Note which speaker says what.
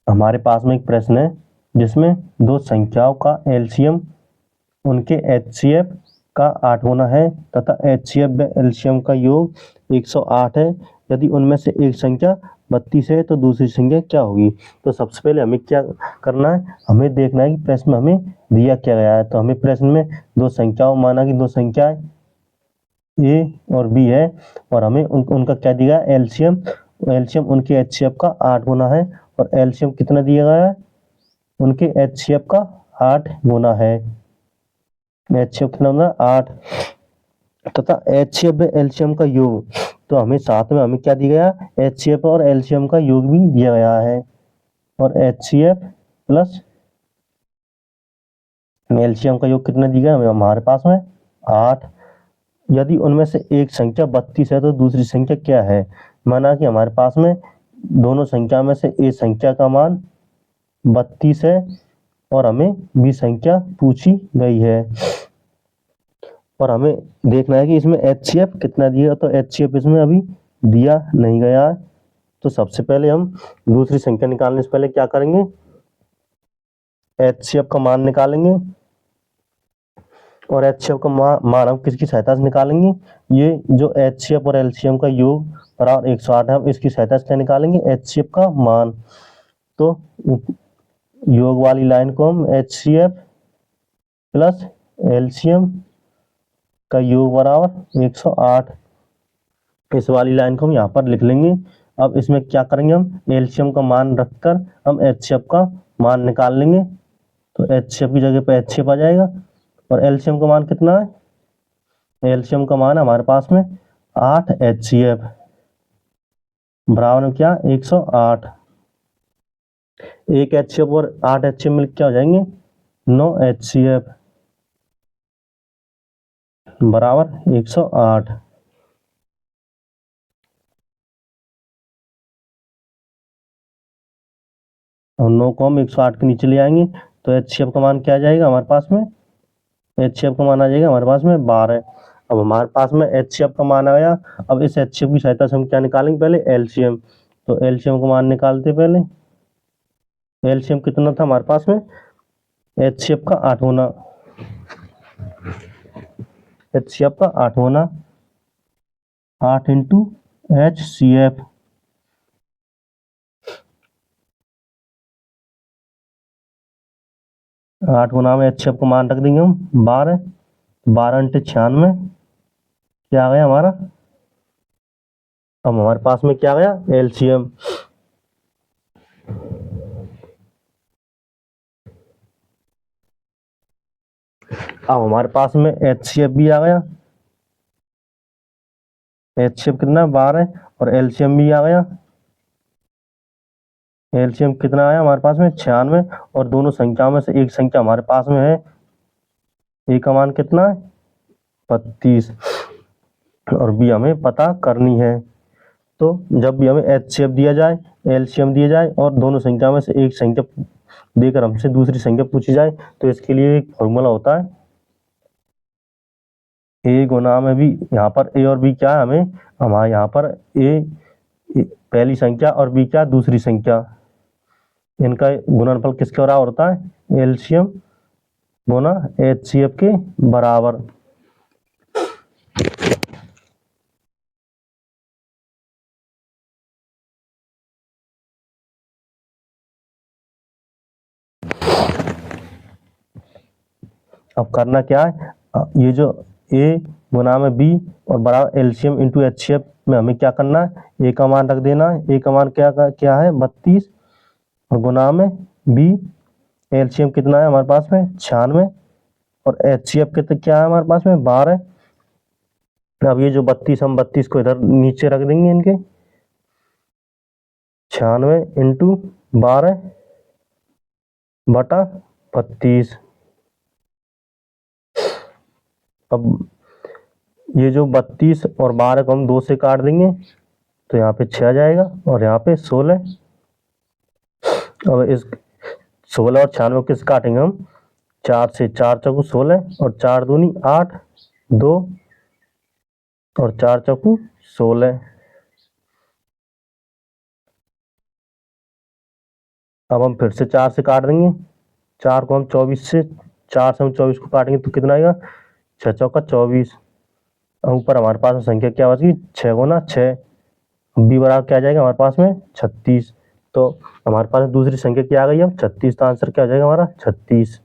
Speaker 1: हमारे पास में एक प्रश्न है जिसमें दो संख्याओं का एलसीएम उनके एचसीएफ का 8 गुना है तथा एचसीएफ व एलसीएम का योग 108 है। यदि उनमें से एक संख्या 32 है तो दूसरी संख्या क्या होगी। तो सबसे पहले हमें क्या करना है, हमें देखना है कि प्रश्न में हमें दिया क्या गया है। तो हमें प्रश्न में दो संख्याओं माना कि दो संख्याएं ए और बी है और हमें उनका क्या दिया है, एलसीएम। एलसीएम उनके एचसीएफ का 8 गुना है और एलसीएम कितना दिया गया है, उनके एचसीएफ का 8 गुना है। एचसीएफ कितना होगा 8 तथा एचसीएफ व एलसीएम का योग। तो हमें साथ में हमें क्या दिया गया, एचसीएफ और एलसीएम का योग भी दिया गया है और एचसीएफ प्लस एलसीएम का योग कितना दिया गया हमारे पास में 8। यदि उनमें से एक संख्या 32 है तो दूसरी संख्या क्या है। माना कि हमारे पास में दोनों संख्या में से एक संख्या का मान 32 है और हमें बी संख्या पूछी गई है और हमें देखना है कि इसमें एचसीएफ कितना दिया। तो एचसीएफ इसमें अभी दिया नहीं गया है। तो सबसे पहले हम दूसरी संख्या निकालने से पहले क्या करेंगे, एचसीएफ का मान निकालेंगे और एचसीएफ का मान हम किसकी सहायता से निकालेंगे, ये जो एचसीएफ और एलसीएम का योग बराबर 108 है, हम इसकी सहायता से क्या निकालेंगे, एचसीएफ का मान। तो योग वाली लाइन को हम एचसीएफ प्लस एलसीएम का योग बराबर 108, इस वाली लाइन को हम यहाँ पर लिख लेंगे। अब इसमें क्या करेंगे, हम एलसीएम का मान रखकर हम एचसीएफ का मान निकाल लेंगे। तो एचसीएफ की जगह पे एचसीएफ आ जाएगा और एलसीएम का मान कितना है, एलसीएम का मान हमारे पास में 8 एचसीएफ बराबर में क्या 108। एक एचसीएफ और 8 एचसीएफ मिलकर क्या हो जाएंगे 9 एचसीएफ बराबर 108। और 9 को हम 108 के नीचे ले आएंगे तो एचसीएफ का मान क्या आ जाएगा हमारे पास में, एचसीएफ का मान आ जाएगा हमारे पास में 12। अब हमारे पास में एचसीएफ का मान आ गया। अब इस एचसीएफ की सहायता से हम क्या निकालेंगे, पहले एलसीएम। तो एलसीएम का मान निकालते पहले, एलसीएम कितना था हमारे पास में, एचसीएफ का 8 गुना, एचसीएफ का 8 गुना 8 इंटू एचसीएफ। 8 गुना में एचसीएफ का मान रख देंगे हम 12, 12 इंटू 96 क्या आ गया हमारा। अब हमारे पास में क्या आ गया एलसीएम, अब हमारे पास में एचसीएफ भी आ गया। एचसीएफ कितना 12 और एलसीएम भी आ गया। एलसीएम कितना आया हमारे पास में 96 और दोनों संख्याओं में से एक संख्या हमारे पास में है, ए का मान कितना है 32 और बी हमें पता करनी है। तो जब भी हमें एचसीएफ दिया जाए, एलसीएम दिया जाए और दोनों संख्या में से एक संख्या देकर हमसे दूसरी संख्या पूछी जाए तो इसके लिए एक फॉर्मूला होता है, ए गुना में भी यहाँ पर ए और बी क्या है, हमें हमारे यहाँ पर ए पहली संख्या और बी क्या दूसरी संख्या, इनका गुणनफल किसके बराबर होता है, एलसीएम गुना एचसीएफ के बराबर। अब करना क्या है, ये जो ए गुना में बी और बराबर एलसीएम इंटू एचसीएफ में हमें क्या करना है, ए का मान रख देना है। ए का मान क्या है 32 और गुना में बी, एलसीएम कितना है हमारे पास में 96 और एचसीएफ कितना क्या है हमारे पास में 12। अब ये जो 32 हम 32 को इधर नीचे रख देंगे, इनके 96 इंटू 12 बटा 32। अब ये जो 32 और 12 को हम 2 से काट देंगे तो यहाँ पे 6 आ जाएगा और यहाँ पे 16। अब इस 16 और 96 किस काटेंगे हम, 4 से, 4 चौकू 16 और 4 दूनी 8, 2 और 4 चौकू 16। अब हम फिर से 4 से काट देंगे, 4 को हम 24 से, 4 से हम 24 को काटेंगे तो कितना आएगा, 6 चौका 24। अब ऊपर हमारे पास संख्या क्या बची, 6 गुना 6, बी बराबर क्या आ जाएगा हमारे पास में 36। तो हमारे पास दूसरी संख्या क्या आ गई, अब 36, तो आंसर क्या हो जाएगा हमारा 36।